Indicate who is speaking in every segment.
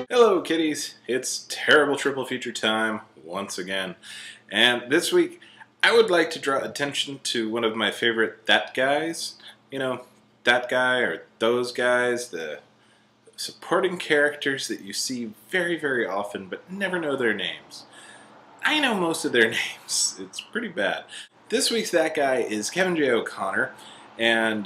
Speaker 1: Hello kitties, it's terrible triple feature time once again, and this week I would like to draw attention to one of my favorite that guys. You know, that guy or those guys, the supporting characters that you see very often but never know their names. I know most of their names, it's pretty bad. This week's that guy is Kevin J. O'Connor, and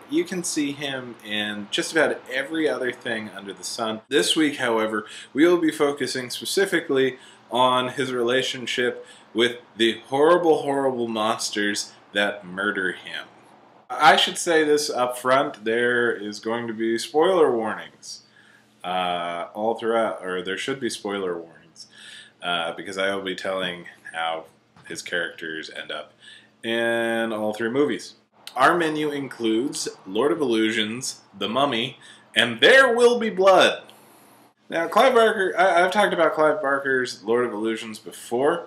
Speaker 1: you can see him in just about every other thing under the sun. This week, however, we will be focusing specifically on his relationship with the horrible monsters that murder him. I should say this up front, there is going to be spoiler warnings all throughout, or there should be spoiler warnings, because I will be telling how his characters end up in all three movies. Our menu includes Lord of Illusions, The Mummy, and There Will Be Blood. Now, Clive Barker, I've talked about Clive Barker's Lord of Illusions before.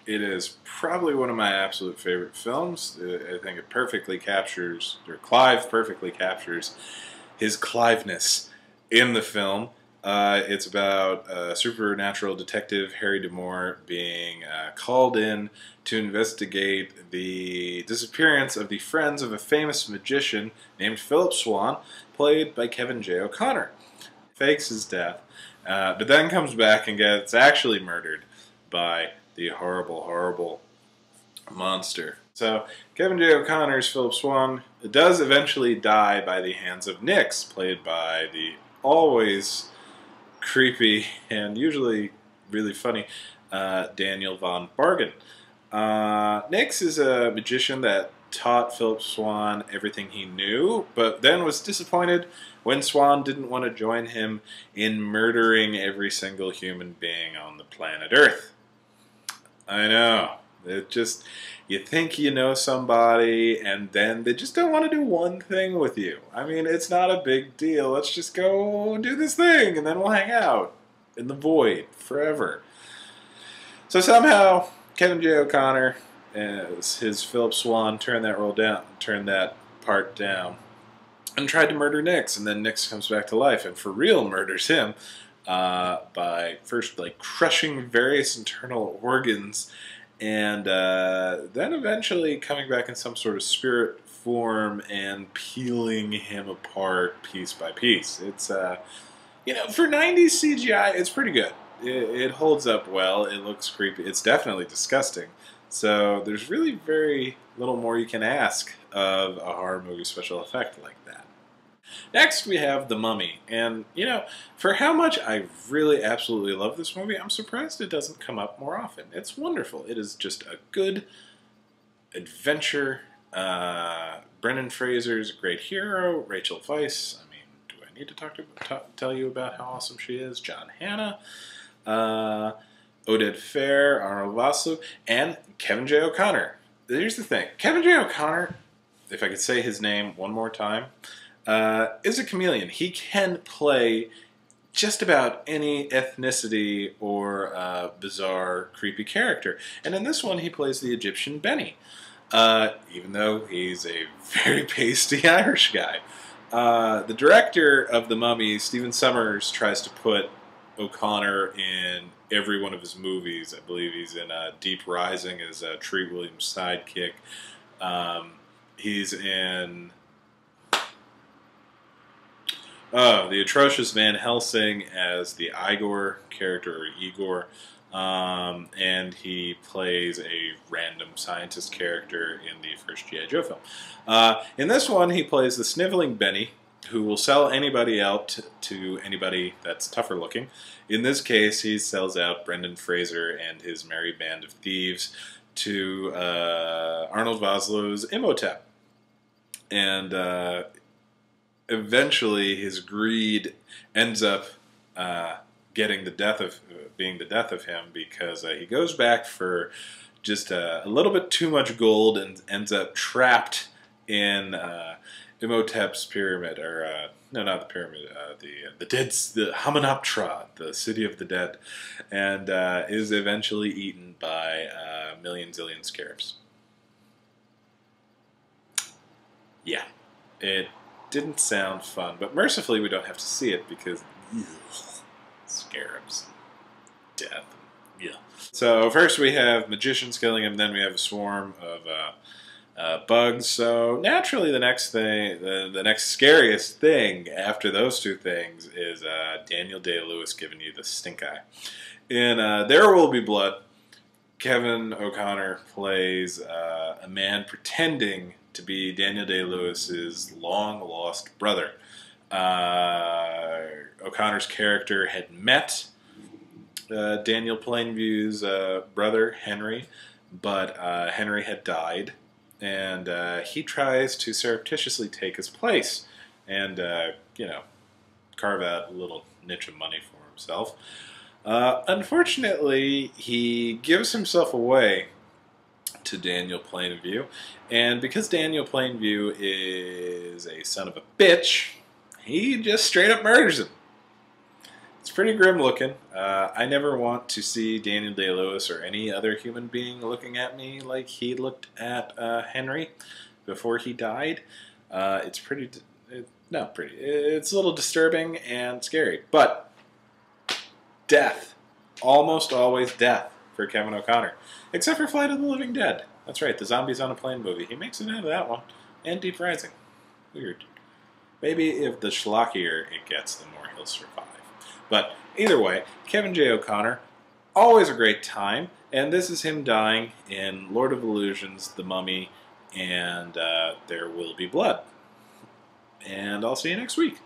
Speaker 1: It is probably one of my absolute favorite films. I think it perfectly captures, or Clive perfectly captures, his Cliveness in the film. It's about supernatural detective Harry D'Amour being called in to investigate the disappearance of the friends of a famous magician named Philip Swan, played by Kevin J. O'Connor. Fakes his death, but then comes back and gets actually murdered by the horrible monster. So Kevin J. O'Connor's Philip Swan does eventually die by the hands of Nix, played by the always creepy and usually really funny Daniel von Bargen. Nix is a magician that taught Philip Swan everything he knew, but then was disappointed when Swan didn't want to join him in murdering every single human being on the planet Earth. I know. It just, you think you know somebody, and then they just don't want to do one thing with you. I mean, it's not a big deal. Let's just go do this thing, and then we'll hang out in the void forever. So somehow, Kevin J. O'Connor, as his Philip Swan, turned that part down, and tried to murder Nix, and then Nix comes back to life, and for real murders him by first crushing various internal organs, and then eventually coming back in some sort of spirit form and peeling him apart piece by piece. It's, you know, for 90s CGI, it's pretty good. It holds up well. It looks creepy. It's definitely disgusting. So there's really very little more you can ask of a horror movie special effect like that. Next, we have The Mummy, and, you know, for how much I really absolutely love this movie, I'm surprised it doesn't come up more often. It's wonderful. It is just a good adventure. Brendan Fraser's a great hero. Rachel Weisz, I mean, do I need to tell you about how awesome she is? John Hannah, Oded Fehr, Arnold Vosloo, and Kevin J. O'Connor. Here's the thing. Kevin J. O'Connor, if I could say his name one more time, is a chameleon. He can play just about any ethnicity or bizarre, creepy character. And in this one, he plays the Egyptian Benny, even though he's a very pasty Irish guy. The director of The Mummy, Stephen Sommers, tries to put O'Connor in every one of his movies. I believe he's in Deep Rising as Treat Williams' sidekick. He's in the atrocious Van Helsing as the Igor character, or Igor, and he plays a random scientist character in the first G.I. Joe film. In this one, he plays the sniveling Benny, who will sell anybody out to anybody that's tougher looking. In this case, he sells out Brendan Fraser and his merry band of thieves to Arnold Vosloo's Imhotep. And eventually his greed ends up being the death of him, because he goes back for just a little bit too much gold and ends up trapped in Imhotep's pyramid, or no, not the pyramid, the Hamunaptra, the city of the dead, and is eventually eaten by a million zillion scarabs. Yeah, it didn't sound fun. But mercifully, we don't have to see it because scarabs, death. Yeah. So first we have magicians killing him, then we have a swarm of bugs. So naturally, the next thing, the next scariest thing after those two things is Daniel Day-Lewis giving you the stink eye. In There Will Be Blood, Kevin O'Connor plays a man pretending to be Daniel Day-Lewis's long-lost brother. O'Connor's character had met Daniel Plainview's brother, Henry, but Henry had died, and he tries to surreptitiously take his place and, carve out a little niche of money for himself. Unfortunately, he gives himself away to Daniel Plainview, and because Daniel Plainview is a son of a bitch, he just straight up murders him. It's pretty grim looking. I never want to see Daniel Day-Lewis or any other human being looking at me like he looked at Henry before he died. It's pretty... Not pretty. It's a little disturbing and scary. But death. Almost always death for Kevin O'Connor. Except for Flight of the Living Dead. That's right, the Zombies on a Plane movie. He makes it out of that one. And Deep Rising. Weird. Maybe if the schlockier it gets, the more he'll survive. But either way, Kevin J. O'Connor, always a great time. And this is him dying in Lord of Illusions, The Mummy, and There Will Be Blood. And I'll see you next week.